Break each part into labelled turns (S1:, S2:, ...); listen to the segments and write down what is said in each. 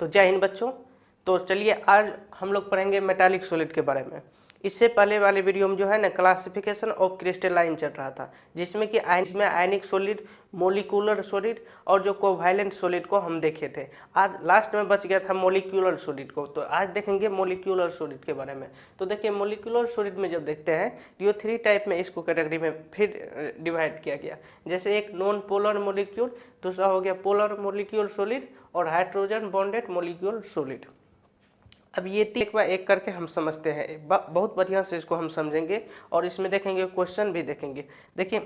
S1: तो जय हिंद बच्चों। तो चलिए आज हम लोग पढ़ेंगे मेटालिक सॉलिड के बारे में। इससे पहले वाले वीडियो में जो है ना क्लासिफिकेशन ऑफ क्रिस्टलाइन चल रहा था, जिसमें कि इसमें आयनिक सॉलिड, मोलिकुलर सॉलिड और जो कोवैलेंट सॉलिड को हम देखे थे। आज लास्ट में बच गया था मोलिक्यूलर सॉलिड को, तो आज देखेंगे मोलिक्यूलर सॉलिड के बारे में। तो देखिए मोलिकुलर सॉलिड में जब देखते हैं ये 3 टाइप में इसको कैटेगरी में फिर डिवाइड किया गया। जैसे एक नॉन पोलर मोलिक्यूल, दूसरा हो गया पोलर मोलिक्यूल सॉलिड और हाइड्रोजन बॉन्डेड मोलिक्यूल सॉलिड। अब ये एक बार एक करके हम समझते हैं, बहुत बढ़िया से इसको हम समझेंगे और इसमें देखेंगे क्वेश्चन भी देखेंगे। देखिए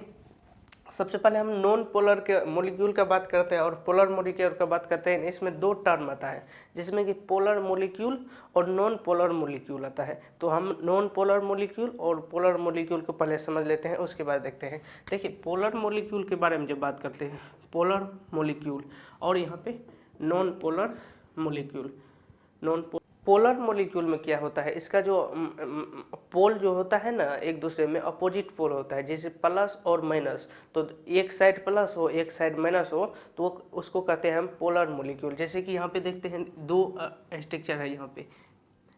S1: सबसे पहले हम नॉन पोलर के मोलिक्यूल का बात करते हैं और पोलर मोलिक्यूल का बात करते हैं। इसमें 2 टर्म आता है, जिसमें कि पोलर मोलिक्यूल और नॉन पोलर मोलिक्यूल आता है। तो हम नॉन पोलर मोलिक्यूल और पोलर मोलिक्यूल को पहले समझ लेते हैं, उसके बाद देखते हैं। देखिए पोलर मोलिक्यूल के बारे में जब बात करते हैं, पोलर मोलिक्यूल और यहाँ पे non polar molecule. Polar molecule में क्या होता है, इसका जो पोल जो होता है ना एक दूसरे में अपोजिट पोल होता है, जैसे प्लस और माइनस। तो एक साइड प्लस हो एक साइड माइनस हो तो उसको कहते हैं हम पोलर मोलिक्यूल। जैसे कि यहाँ पे देखते हैं 2 स्ट्रक्चर है,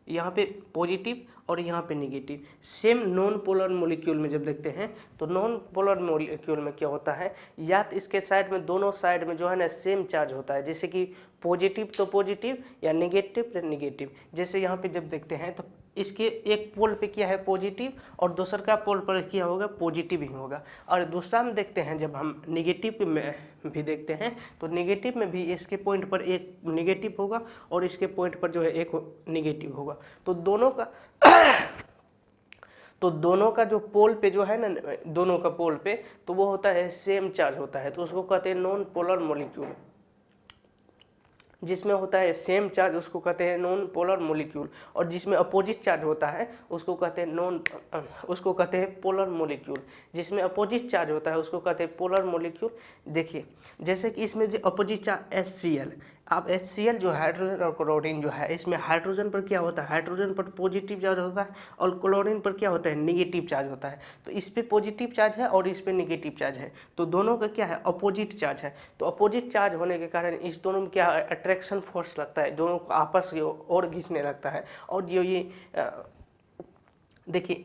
S1: यहाँ पे पॉजिटिव और यहाँ पे negative. Same non polar molecule में जब देखते हैं तो नॉन पोलर मोलिक्यूल में क्या होता है, या तो इसके साइड में दोनों साइड में जो है ना सेम चार्ज होता है, जैसे कि पॉजिटिव तो पॉजिटिव या निगेटिव तो निगेटिव। जैसे यहाँ पे जब देखते हैं तो इसके एक पोल पे क्या है पॉजिटिव और दूसर का पोल पर क्या होगा पॉजिटिव ही होगा। और दूसरा में देखते हैं जब हम निगेटिव में भी देखते हैं तो निगेटिव में भी इसके पॉइंट पर एक निगेटिव होगा और इसके पॉइंट पर जो है एक निगेटिव होगा। तो दोनों का जो पोल पे जो है ना, दोनों का पोल पे तो वो होता है सेम चार्ज होता है, तो उसको कहते हैं नॉन पोलर मोलिक्यूल। जिसमें होता है सेम चार्ज उसको कहते हैं नॉन पोलर मोलिक्यूल, और जिसमें अपोजिट चार्ज होता है उसको कहते हैं पोलर मोलिक्यूल। जिसमें अपोजिट चार्ज होता है उसको कहते हैं पोलर मोलिक्यूल। देखिए जैसे कि इसमें जो अपोजिट चार्ज HCl, अब HCl जो हाइड्रोजन और क्लोरीन जो है, इसमें हाइड्रोजन पर क्या होता है, हाइड्रोजन पर पॉजिटिव चार्ज होता है और क्लोरीन पर क्या होता है निगेटिव चार्ज होता है। तो इस पे पॉजिटिव चार्ज है और इस पे निगेटिव चार्ज है, तो दोनों का क्या है अपोजिट चार्ज है। तो अपोजिट चार्ज होने के कारण इस दोनों में क्या अट्रैक्शन फोर्स लगता है, दोनों को आपस की ओर खींचने लगता है। और जो ये देखिए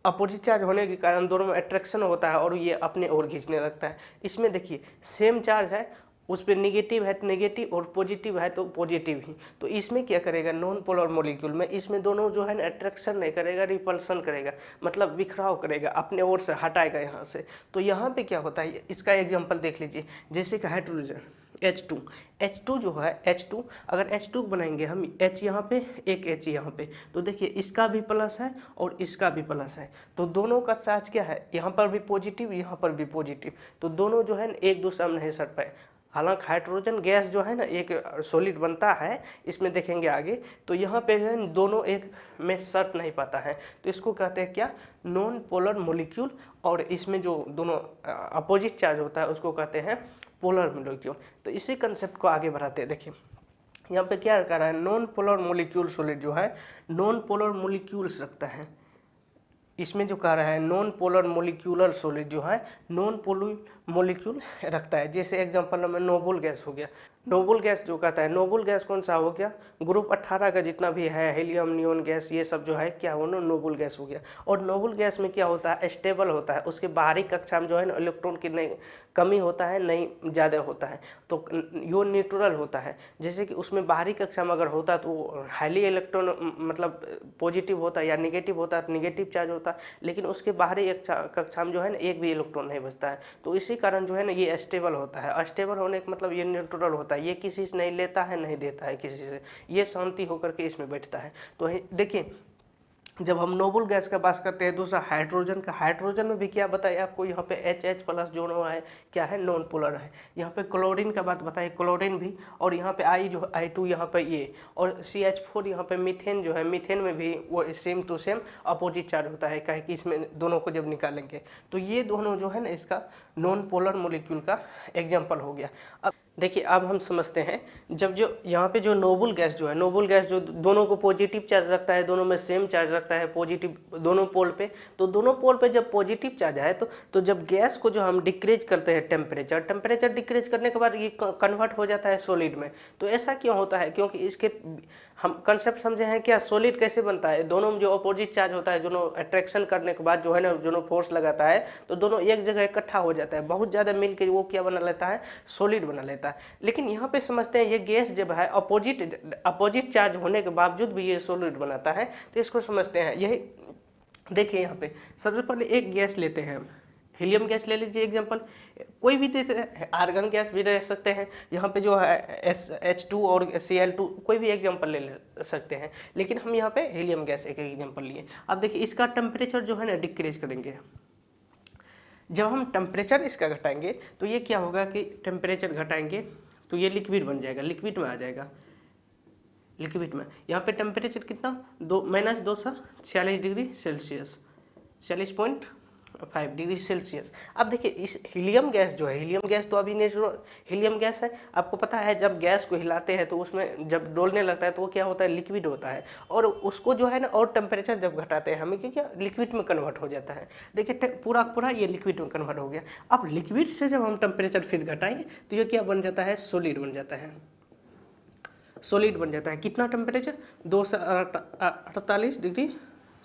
S1: अपोजिट चार्ज होने के कारण दोनों में अट्रैक्शन होता है और ये अपने ओर खींचने लगता है। इसमें देखिए सेम चार्ज है, उस पर निगेटिव है तो निगेटिव और पॉजिटिव है तो पॉजिटिव ही। तो इसमें क्या करेगा नॉन पोलर मोलिक्यूल में, इसमें दोनों जो है ना अट्रैक्शन नहीं करेगा, रिपल्सन करेगा, मतलब बिखराव करेगा, अपने ओर से हटाएगा यहाँ से। तो यहाँ पे क्या होता है, इसका एग्जांपल देख लीजिए। जैसे कि हाइड्रोजन H2 जो है H2, अगर H2 बनाएंगे हम H यहाँ पे एक H यहाँ पे, तो देखिए इसका भी प्लस है और इसका भी प्लस है, तो दोनों का चार्ज क्या है, यहाँ पर भी पॉजिटिव यहाँ पर भी पॉजिटिव। तो दोनों जो है एक दूसरे में नहीं सट पाए। हालांकि हाइड्रोजन गैस जो है ना एक सॉलिड बनता है, इसमें देखेंगे आगे, तो यहाँ पे है दोनों एक में सट नहीं पाता है, तो इसको कहते हैं क्या नॉन पोलर मोलिक्यूल। और इसमें जो दोनों अपोजिट चार्ज होता है उसको कहते हैं पोलर मोलिक्यूल। तो इसी कंसेप्ट को आगे बढ़ाते हैं। देखिए यहाँ पे क्या कर रहा है, नॉन पोलर मोलिक्यूल सॉलिड जो है नॉन पोलर मोलिक्यूल्स रखता है। इसमें जो कह रहा है नॉन पोलर मोलिक्यूलर सॉलिड जो है नॉन पोलर मोलिक्यूल रखता है। जैसे एग्जांपल में नोबल गैस हो गया। नोबल गैस जो कहता है, नोबल गैस कौन सा हो गया, ग्रुप 18 का जितना भी है, हीलियम, नियोन गैस, ये सब जो है क्या हो ना नोबल गैस हो गया। और नोबल गैस में क्या होता है स्टेबल होता है, उसके बाहरी कक्षा में जो है ना इलेक्ट्रॉन की नहीं कमी होता है नहीं ज़्यादा होता है, तो यो न्यूट्रल होता है। जैसे कि उसमें बाहरी कक्षा में अगर होता है तो हाईली इलेक्ट्रॉन मतलब पॉजिटिव होता है या निगेटिव होता है, निगेटिव चार्ज होता है, लेकिन उसके बाहरी कक्षा में जो है ना एक भी इलेक्ट्रॉन नहीं बचता है। तो इसी कारण जो है ना ये स्टेबल होता है। स्टेबल होने का मतलब ये न्यूट्रल होता है, ये किसी से नहीं लेता है नहीं देता है किसी से, ये शांति होकर के इसमें बैठता है। तो देखिए जब हम नोबल गैस का बात करते हैं, दूसरा हाइड्रोजन का, हाइड्रोजन में भी क्या बताइए आपको, यहाँ पे HH प्लस जो है क्या है नॉन पोलर है। यहाँ पे क्लोरीन का बात बताइए, क्लोरीन भी, और यहाँ पे I जो I2 यहाँ पे ये, और CH4 यहाँ पे मीथेन जो है, मीथेन में भी वो same to same opposite charge होता है, कहे कि इसमें दोनों को जब निकालेंगे तो ये दोनों जो है ना इसका नॉन पोलर मॉलिक्यूल का एग्जाम्पल हो गया। अब देखिए, अब हम समझते हैं, जब जो यहाँ पे जो नोबल गैस जो है, नोबल गैस जो दोनों को पॉजिटिव चार्ज रखता है, दोनों में सेम चार्ज रखता है पॉजिटिव दोनों पोल पे, तो दोनों पोल पे जब पॉजिटिव चार्ज है तो जब गैस को जो हम डिक्रीज करते हैं टेम्परेचर डिक्रीज करने के बाद ये कन्वर्ट हो जाता है सॉलिड में। तो ऐसा क्यों होता है? क्योंकि इसके हम कंसेप्ट समझे हैं क्या, सॉलिड कैसे बनता है, दोनों में जो अपोजिट चार्ज होता है, दोनों अट्रैक्शन करने के बाद जो है ना, दोनों फोर्स लगाता है तो दोनों एक जगह इकट्ठा हो जाता है, बहुत ज़्यादा मिल के वो क्या बना लेता है, सॉलिड बना लेता है। लेकिन यहाँ पे समझते हैं ये गैस जब है अपोजिट चार्ज होने के बावजूद भी ये सॉलिड बनाता है, तो इसको समझते हैं। यही देखिए, यहाँ पे सबसे पहले एक गैस लेते हैं, हीलियम गैस ले लीजिए एग्जांपल, कोई भी देते हैं, आर्गन गैस भी ले सकते हैं, यहाँ पे जो है H2 और Cl2 कोई भी एग्जांपल ले सकते हैं, लेकिन हम यहाँ पे हीलियम गैस एक एग्जांपल लिए। अब देखिए, इसका टेम्परेचर जो है ना डिक्रीज करेंगे। जब हम टेम्परेचर इसका घटाएंगे तो ये क्या होगा कि टेम्परेचर घटाएंगे तो ये लिक्विड बन जाएगा, लिक्विड में आ जाएगा, लिक्विड में। यहाँ पे टेम्परेचर कितना, -246 डिग्री सेल्सियस, 40.5 डिग्री सेल्सियस। अब देखिए, इस हीलियम गैस जो है, हीलियम गैस तो अभी नेचुरल हीलियम गैस है, आपको पता है जब गैस को हिलाते हैं तो उसमें जब डोलने लगता है तो वो क्या होता है, लिक्विड होता है, और उसको जो है ना, और टेम्परेचर जब घटाते हैं हमें क्या लिक्विड में कन्वर्ट हो जाता है। देखिए, पूरा ये लिक्विड में कन्वर्ट हो गया। अब लिक्विड से जब हम टेम्परेचर फिर घटाएंगे तो ये क्या बन जाता है, सॉलिड बन जाता है, सॉलिड बन जाता है। कितना temperature, 248 degree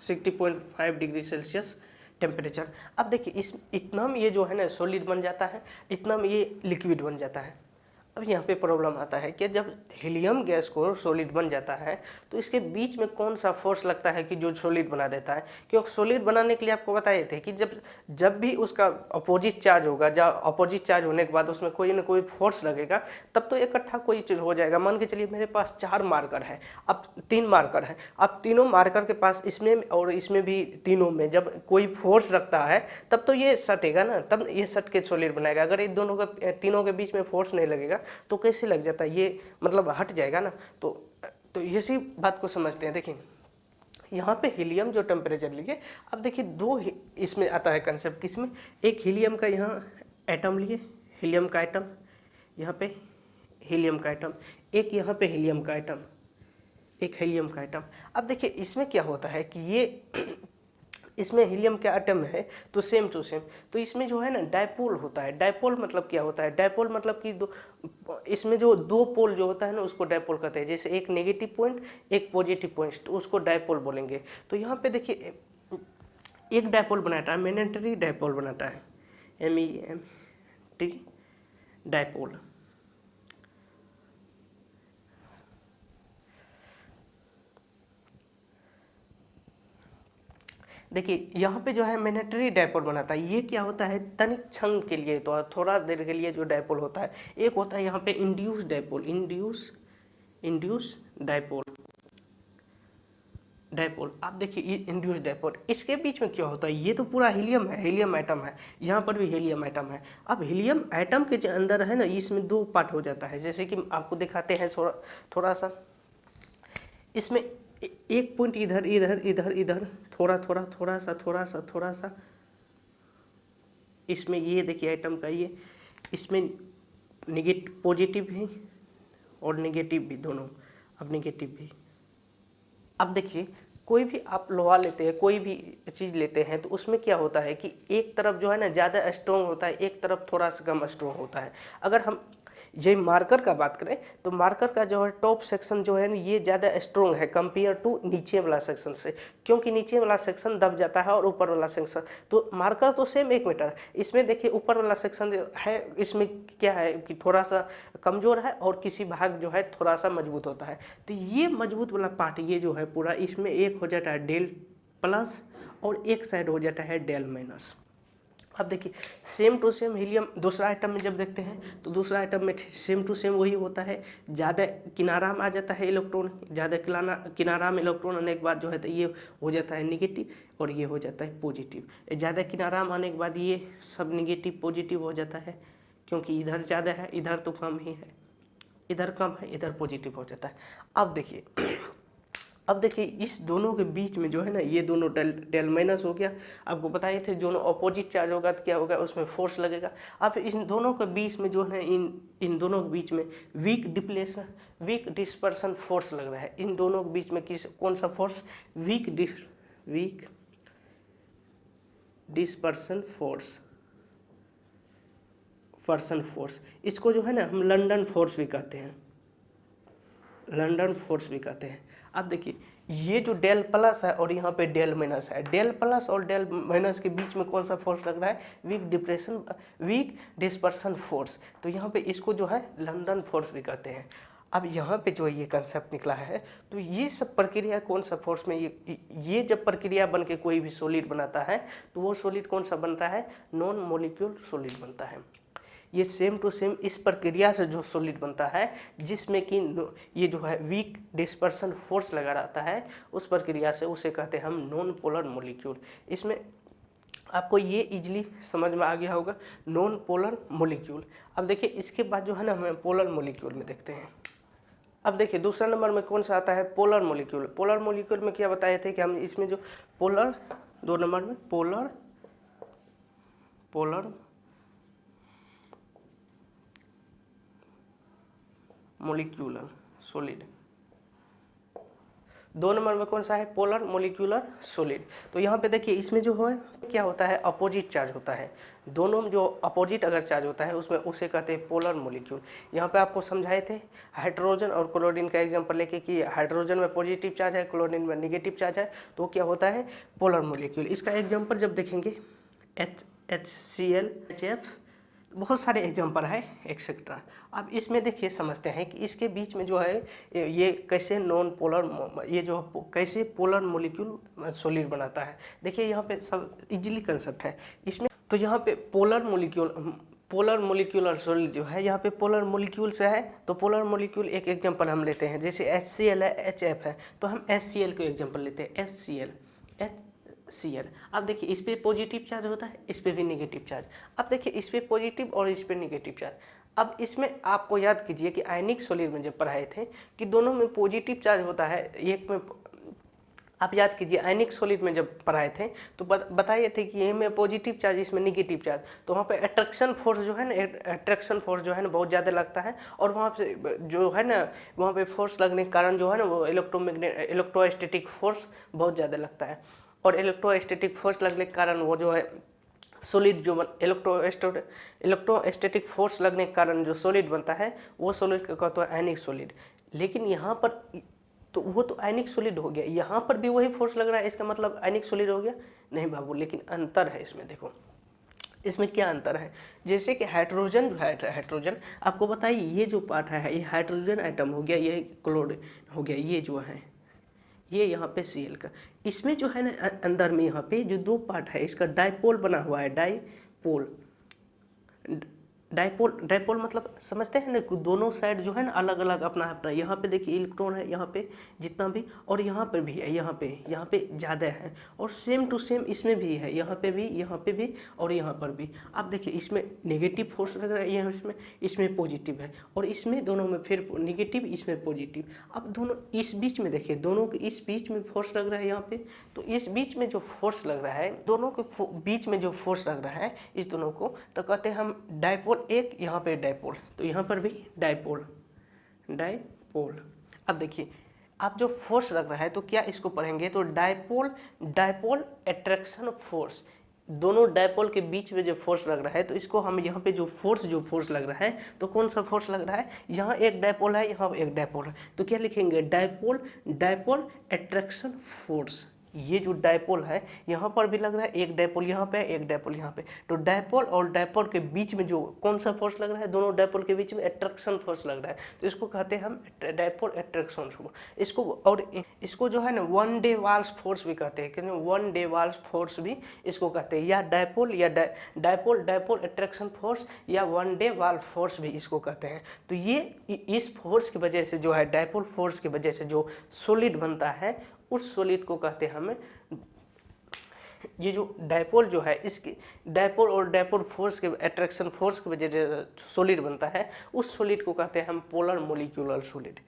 S1: 60.5 degree Celsius temperature. अब देखिए, इस इतना में ये जो है ना सॉलिड बन जाता है, इतना में ये लिक्विड बन जाता है। अब यहाँ पे प्रॉब्लम आता है कि जब हीलियम गैस को सॉलिड बन जाता है तो इसके बीच में कौन सा फोर्स लगता है कि जो सॉलिड बना देता है। क्योंकि सॉलिड बनाने के लिए आपको बताए थे कि जब भी उसका अपोजिट चार्ज होगा, जब अपोजिट चार्ज होने के बाद उसमें कोई ना कोई फोर्स लगेगा, तब तो इकट्ठा कोई चीज़ हो जाएगा। मान के चलिए मेरे पास 4 मार्कर है, अब 3 मार्कर है, अब तीनों मार्कर के पास इसमें और इसमें भी तीनों में जब कोई फोर्स रखता है तब तो ये सटेगा ना, तब ये सट के सॉलिड बनाएगा। अगर इन दोनों का तीनों के बीच में फोर्स नहीं लगेगा तो कैसे लग जाता है, ये मतलब हट जाएगा ना। तो इसी बात को समझते हैं। देखिए, यहाँ पे हीलियम जो टेम्परेचर लिए, अब देखिए दो इसमें आता है कंसेप्ट, किसमें, एक हीलियम का यहाँ एटम लिए, हीलियम का एटम, यहाँ पे हीलियम का एटम, एक यहाँ पे हीलियम का एटम, एक हीलियम का एटम। अब देखिए, इसमें क्या होता है कि ये इसमें हीलियम का एटम है तो सेम टू सेम, तो इसमें जो है ना डायपोल होता है। डायपोल मतलब क्या होता है, डायपोल मतलब कि इसमें जो दो पोल जो होता है ना उसको डायपोल कहते हैं। जैसे एक नेगेटिव पॉइंट, एक पॉजिटिव पॉइंट, तो उसको डायपोल बोलेंगे। तो यहाँ पे देखिए, एक डायपोल बनाता है, मैग्नेटरी डायपोल बनाता है, MEMT डायपोल। देखिए, यहाँ पे जो है मैग्नेटरी डायपोल बनाता है। ये क्या होता है, तनिक क्षण के लिए, तो थोड़ा देर के लिए जो डायपोल होता है। एक होता है यहाँ पे इंड्यूस डायपोल, इंड्यूस डायपोल। आप देखिए, ये इंड्यूस डायपोल, इसके बीच में क्या होता है, ये तो पूरा हीलियम है, हीलियम एटम है, यहाँ पर भी हीलियम एटम है। अब हीलियम एटम के जो अंदर है ना, इसमें 2 पार्ट हो जाता है। जैसे कि आपको दिखाते हैं थोड़ा सा, इसमें एक पॉइंट इधर इधर इधर इधर, थोड़ा सा, इसमें ये देखिए एटम का ये, इसमें नेगेटिव पॉजिटिव भी और नेगेटिव भी दोनों। अब नेगेटिव भी, अब देखिए, कोई भी आप लोहा लेते हैं, कोई भी चीज़ लेते हैं, तो उसमें क्या होता है कि एक तरफ जो है ना ज़्यादा स्ट्रॉन्ग होता है, एक तरफ थोड़ा सा कम स्ट्रॉन्ग होता है। अगर हम ये मार्कर का बात करें तो मार्कर का जो है टॉप सेक्शन जो है ना, ये ज़्यादा स्ट्रॉन्ग है कंपेयर टू नीचे वाला सेक्शन से, क्योंकि नीचे वाला सेक्शन दब जाता है और ऊपर वाला सेक्शन, तो मार्कर तो सेम 1 मीटर। इसमें देखिए, ऊपर वाला सेक्शन है, इसमें क्या है कि थोड़ा सा कमज़ोर है और किसी भाग जो है थोड़ा सा मजबूत होता है। तो ये मजबूत वाला पार्ट ये जो है पूरा, इसमें एक हो जाता है डेल प्लस और एक साइड हो जाता है डेल माइनस। अब देखिए, सेम टू सेम हीलियम दूसरा आइटम में जब देखते हैं तो दूसरा आइटम में सेम टू सेम वही होता है, ज़्यादा किनारा में आ जाता है इलेक्ट्रॉन, ज़्यादा किनारा में इलेक्ट्रॉन आने के बाद जो है तो ये हो जाता है नेगेटिव और ये हो जाता है पॉजिटिव। ज़्यादा किनारा में आने के बाद ये सब नेगेटिव पॉजिटिव हो जाता है, क्योंकि इधर ज़्यादा है, इधर तो कम ही है, इधर कम है, इधर पॉजिटिव हो जाता है। अब देखिए, अब देखिए इस दोनों के बीच में जो है ना, ये दोनों डेल माइनस हो गया। आपको बताए थे दोनों अपोजिट चार्ज होगा तो क्या होगा, उसमें फोर्स लगेगा। अब इन दोनों के बीच में जो है, इन दोनों के बीच में वीक डिस्पर्सन फोर्स लग रहा है। इन दोनों के बीच में कौन सा फोर्स, वीक डिस्पर्सन फोर्स। इसको जो है ना हम लंदन फोर्स भी कहते हैं, अब देखिए ये जो डेल प्लस है और यहाँ पे डेल माइनस है, डेल प्लस और डेल माइनस के बीच में कौन सा फोर्स लग रहा है, वीक डिस्पर्सन फोर्स। तो यहाँ पे इसको जो है लंदन फोर्स भी कहते हैं। अब यहाँ पे जो ये कंसेप्ट निकला है, तो ये सब प्रक्रिया कौन सा फोर्स में, ये जब प्रक्रिया बन के कोई भी सॉलिड बनाता है तो वो सॉलिड कौन सा बनता है, नॉन मॉलिक्यूल सॉलिड बनता है। ये सेम टू सेम इस प्रक्रिया से जो सॉलिड बनता है, जिसमें कि ये जो है वीक डिस्पर्सन फोर्स लगा रहता है, उस प्रक्रिया से उसे कहते हैं हम नॉन पोलर मॉलिक्यूल। इसमें आपको ये इजीली समझ में आ गया होगा, नॉन पोलर मॉलिक्यूल। अब देखिए इसके बाद जो है ना हमें पोलर मॉलिक्यूल में देखते हैं। अब देखिए दूसरा नंबर में कौन सा आता है, पोलर मॉलिक्यूल। पोलर मॉलिक्यूल में क्या बताए थे कि हम इसमें जो पोलर, 2 नंबर में पोलर मोलिक्यूलर सॉलिड, 2 नंबर में कौन सा है, पोलर मोलिक्यूलर सॉलिड। तो यहाँ पे देखिए इसमें जो है क्या होता है, अपोजिट चार्ज होता है। दोनों में जो अपोजिट अगर चार्ज होता है उसमें उसे कहते हैं पोलर मोलिक्यूल। यहाँ पे आपको समझाए थे हाइड्रोजन और क्लोरीन का एग्जांपल लेके कि हाइड्रोजन में पॉजिटिव चार्ज है, क्लोरीन में नेगेटिव चार्ज है, तो क्या होता है, पोलर मोलिक्यूल। इसका एग्जाम्पल जब देखेंगे HCl, HF, बहुत सारे एग्जाम्पल है एक्सेट्रा। अब इसमें देखिए समझते हैं कि इसके बीच में जो है ये कैसे नॉन पोलर, ये जो कैसे पोलर मॉलिक्यूल सॉलिड बनाता है। देखिए यहाँ पे सब इजीली कंसेप्ट है इसमें। तो यहाँ पे पोलर मोलिक्यूलर सॉलिड जो है, यहाँ पे पोलर मॉलिक्यूल से है, तो पोलर मॉलिक्यूल एक एग्जांपल हम लेते हैं, जैसे HCl है, HF है, तो हम HCl को एग्जांपल लेते हैं, HCl। अब देखिए इस पे पॉजिटिव चार्ज होता है, इस पे भी नेगेटिव चार्ज। अब देखिए इस पे पॉजिटिव और इस पे नेगेटिव चार्ज। अब इसमें आपको याद कीजिए कि आयनिक सॉलिड में जब पढ़ाए थे कि दोनों में पॉजिटिव चार्ज होता है, एक में, आप याद कीजिए आयनिक सॉलिड में जब पढ़ाए थे तो बताइए थे कि ये में पॉजिटिव चार्ज, इसमें नेगेटिव चार्ज, तो वहाँ पे अट्रैक्शन फोर्स जो है ना, बहुत ज़्यादा लगता है। और वहाँ पे जो है ना, वहाँ पे फोर्स लगने के कारण जो है ना, वो इलेक्ट्रोस्टैटिक फोर्स बहुत ज़्यादा लगता है। और इलेक्ट्रोस्टैटिक फोर्स लगने के कारण वो जो है सॉलिड जो इलेक्ट्रोस्टैटिक फोर्स लगने के कारण जो सॉलिड बनता है, वो सॉलिड का कहते हैं आयनिक सॉलिड। लेकिन यहाँ पर तो वो तो आयनिक सॉलिड हो गया, यहाँ पर भी वही फोर्स लग रहा है, इसका मतलब आयनिक सॉलिड हो गया नहीं बाबू। लेकिन अंतर है इसमें, देखो इसमें क्या अंतर है। जैसे कि हाइड्रोजन जो है, हाइड्रोजन आपको बताइए ये जो पार्ट है, ये हाइड्रोजन आइटम हो गया, ये क्लोरीन हो गया, ये जो है ये यहाँ पे Cl का, इसमें जो है ना अंदर में यहाँ पे जो 2 पार्ट है, इसका डाइपोल बना हुआ है, डाइपोल मतलब समझते हैं ना, दोनों साइड जो है ना अलग अलग अपना अपना, यहाँ पे देखिए इलेक्ट्रॉन है, यहाँ पे जितना भी, और यहाँ पर भी है, यहाँ पे ज़्यादा है, और सेम टू सेम इसमें भी है, यहाँ पे भी और यहाँ पर भी। अब देखिए इसमें नेगेटिव फोर्स लग रहा है, इसमें पॉजिटिव है, और इसमें दोनों में फिर नेगेटिव, इसमें पॉजिटिव। अब दोनों इस बीच में देखिए, दोनों के इस बीच में फोर्स लग रहा है यहाँ पे, तो इस बीच में जो फोर्स लग रहा है, दोनों के बीच में जो फोर्स लग रहा है इस दोनों को, तो कहते हैं हम डाइपोल। एक यहाँ पे डाइपोल, तो यहाँ पर भी डाइपोल। अब देखिए आप जो फोर्स लग रहा है तो क्या इसको पढ़ेंगे, तो डाइपोल अट्रैक्शन फोर्स। दोनों डाइपोल के बीच में जो फोर्स लग रहा है, तो इसको हम यहाँ पे जो फोर्स लग रहा है, तो कौन सा फोर्स लग रहा है, यहाँ एक डाइपोल है, यहाँ एक डाइपोल है, तो क्या लिखेंगे, डाइपोल अट्रैक्शन फोर्स। ये जो डाइपोल है यहाँ पर भी लग रहा है, एक डाइपोल यहाँ पे, एक डाइपोल यहाँ पे, तो डाइपोल और डाइपोल के बीच में जो कौन सा फोर्स लग रहा है, दोनों डाइपोल के बीच में अट्रैक्शन फोर्स लग रहा है, तो इसको कहते हैं हम डाइपोल अट्रैक्शन फोर्स। इसको, और इसको जो है ना वन डे वाल्स फोर्स भी कहते हैं, वन डे वाल्स फोर्स भी इसको कहते हैं, या डाइपोल अट्रैक्शन फोर्स या वन डे वाल फोर्स भी इसको कहते हैं। तो ये इस फोर्स की वजह से जो है, डाइपोल फोर्स की वजह से जो सॉलिड बनता है, उस सॉलिड को कहते हैं हमें, ये जो डाइपोल जो है, इसकी डाइपोल और डाइपोल फोर्स के अट्रैक्शन फोर्स की वजह से सॉलिड बनता है, उस सॉलिड को कहते हैं हम पोलर मोलिक्यूलर सॉलिड।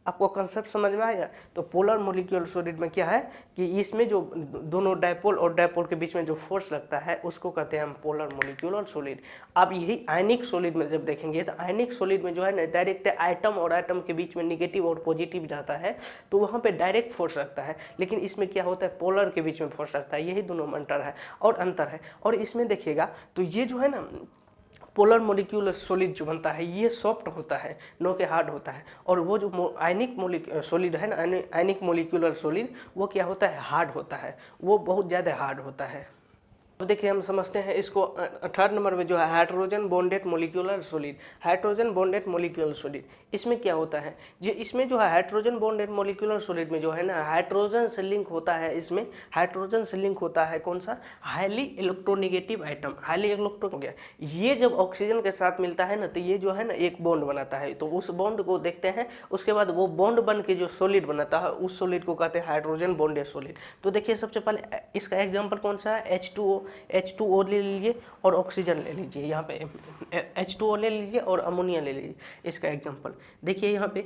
S1: आपको कंसेप्ट समझ में आया? तो पोलर मोलिक्यूलर सॉलिड में क्या है कि इसमें जो दोनों डायपोल और डायपोल के बीच में जो फोर्स लगता है उसको कहते हैं हम पोलर मोलिक्यूलर सॉलिड। अब यही आयनिक सॉलिड में जब देखेंगे तो आयनिक सॉलिड में जो है ना डायरेक्ट आइटम और आइटम के बीच में निगेटिव और पॉजिटिव जाता है, तो वहाँ पे डायरेक्ट फोर्स लगता है। लेकिन इसमें क्या होता है, पोलर के बीच में फोर्स लगता है। यही दोनों में अंतर है। और इसमें देखिएगा तो ये जो है ना पोलर मोलिक्यूलर सॉलिड जो बनता है ये सॉफ्ट होता है, नो के हार्ड होता है। और वो जो आयनिक सॉलिड है ना, आयनिक मोलिक्यूलर सॉलिड, वो क्या होता है, हार्ड होता है, वो बहुत ज़्यादा हार्ड होता है। अब देखिए हम समझते हैं इसको। थर्ड नंबर में जो है hydrogen bonded molecular solid. Hydrogen bonded molecular solid, इसमें क्या होता है, ये इसमें जो है हाइड्रोजन बॉन्डेड मोलिक्यूलर सॉलिड में जो है ना हाइड्रोजन से लिंक होता है। इसमें हाइड्रोजन से लिंक होता है कौन सा, highly electronegative item, highly electro हो गया। ये जब ऑक्सीजन के साथ मिलता है ना तो ये जो है ना एक बॉन्ड बनाता है। तो उस बॉन्ड को देखते हैं, उसके बाद वो बॉन्ड बन के जो सॉलिड बनाता है उस सॉलिड को कहते हैं हाइड्रोजन बॉन्डेड सॉलिड। तो देखिए सबसे पहले इसका एग्जाम्पल कौन सा है, H2O ले लीजिए और ऑक्सीजन ले लीजिए। यहाँ पे H2O ले लीजिए और अमोनिया ले लीजिए। इसका एग्जांपल देखिए, यहाँ पे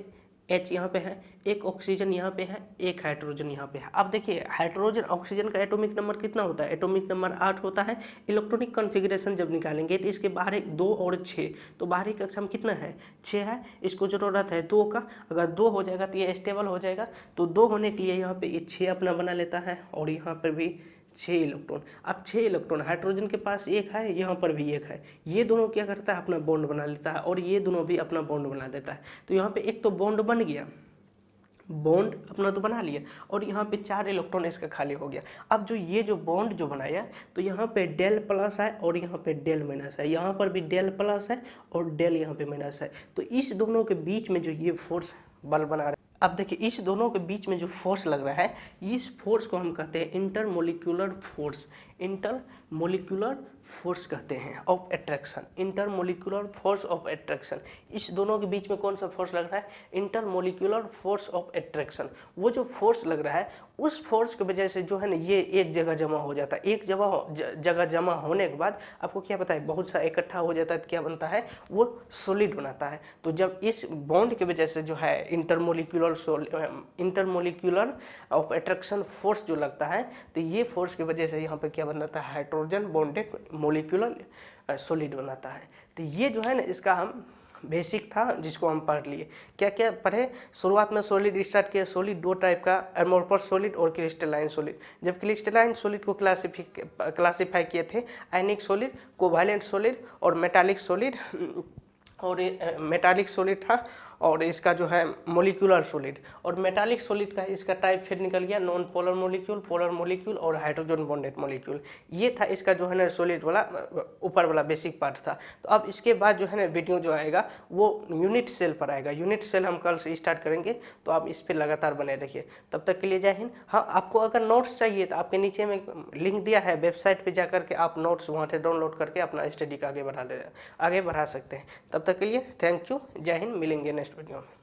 S1: H यहाँ पे है, एक ऑक्सीजन यहाँ पे है, एक हाइड्रोजन यहाँ पे है। अब देखिए हाइड्रोजन ऑक्सीजन का एटॉमिक नंबर कितना होता है, एटॉमिक नंबर 8 होता है। इलेक्ट्रॉनिक कॉन्फ़िगरेशन जब निकालेंगे तो इसके बाहर 2 और 6, तो बाहरी कक्षा में कितना है, 6 है। इसको जरूरत है 2 का, अगर 2 हो जाएगा तो ये स्टेबल हो जाएगा। तो 2 होने के लिए यहाँ पे ये 6 अपना बना लेता है और यहाँ पर भी 6 इलेक्ट्रॉन। अब 6 इलेक्ट्रॉन हाइड्रोजन के पास एक है, यहाँ पर भी एक है। ये दोनों क्या करता है, अपना बॉन्ड बना लेता है और ये दोनों भी अपना बॉन्ड बना देता है। तो यहाँ पे एक तो बॉन्ड बन गया, बॉन्ड अपना तो बना लिया, और यहाँ पे 4 इलेक्ट्रॉन इसका खाली हो गया। अब जो ये जो बॉन्ड जो बनाया तो यहाँ पे डेल प्लस है और यहाँ पे डेल माइनस है, यहाँ पर भी डेल प्लस है और डेल यहाँ पे माइनस है। तो इस दोनों के बीच में जो ये फोर्स बल बना रहा है, अब देखिए इस दोनों के बीच में जो फोर्स लग रहा है, इस फोर्स को हम कहते हैं इंटरमोलिक्यूलर फोर्स। इंटरमोलिक्यूलर फोर्स कहते हैं of attraction, intermolecular force of attraction. इस दोनों के बीच में कौन सा फोर्स लग रहा है, इंटरमोलिक्यूलर फोर्स ऑफ अट्रैक्शन। वो जो फोर्स लग रहा है उस फोर्स की वजह से जो है ना ये एक जगह जमा हो जाता है। एक जगह जमा होने के बाद आपको क्या पता है, बहुत सा इकट्ठा हो जाता है तो क्या बनता है, वो सॉलिड बनाता है। तो जब इस बॉन्ड की वजह से जो है इंटरमोलिक्यूलर ऑफ अट्रैक्शन फोर्स जो लगता है, तो ये फोर्स की वजह से यहाँ पे क्या बनाता है, हाइड्रोजन बॉन्डेड मोलिक्यूलर सॉलिड बनाता है। तो ये जो है ना इसका हम बेसिक था जिसको हम पढ़ लिए। क्या क्या पढ़े, शुरुआत में सॉलिड स्टार्ट किया। सॉलिड 2 टाइप का, एमोर्फस सॉलिड और क्रिस्टलाइन सॉलिड। जब क्रिस्टलाइन सॉलिड को क्लासीफाई किए थे, आयनिक सॉलिड, कोवैलेंट सॉलिड और मेटालिक सॉलिड, और मेटालिक सॉलिड था, और इसका जो है मोलिकुलर सॉलिड। और मेटालिक सॉलिड का इसका टाइप फिर निकल गया non polar molecule, polar molecule और हाइड्रोजन बॉन्डेड मोलिक्यूल। ये था इसका जो है ना सॉलिड वाला ऊपर वाला बेसिक पार्ट था। तो अब इसके बाद जो है ना वीडियो जो आएगा वो यूनिट सेल पर आएगा। यूनिट सेल हम कल से स्टार्ट करेंगे, तो आप इस पर लगातार बने रहिए। तब तक के लिए जय हिंद। हाँ, आपको अगर नोट्स चाहिए तो आपके नीचे में लिंक दिया है, वेबसाइट पर जा करके आप नोट्स वहाँ से डाउनलोड करके अपना स्टडी का आगे बढ़ा सकते हैं। तब तक के लिए थैंक यू, जय हिंद। मिलेंगे नेक्स्ट वीडियो में।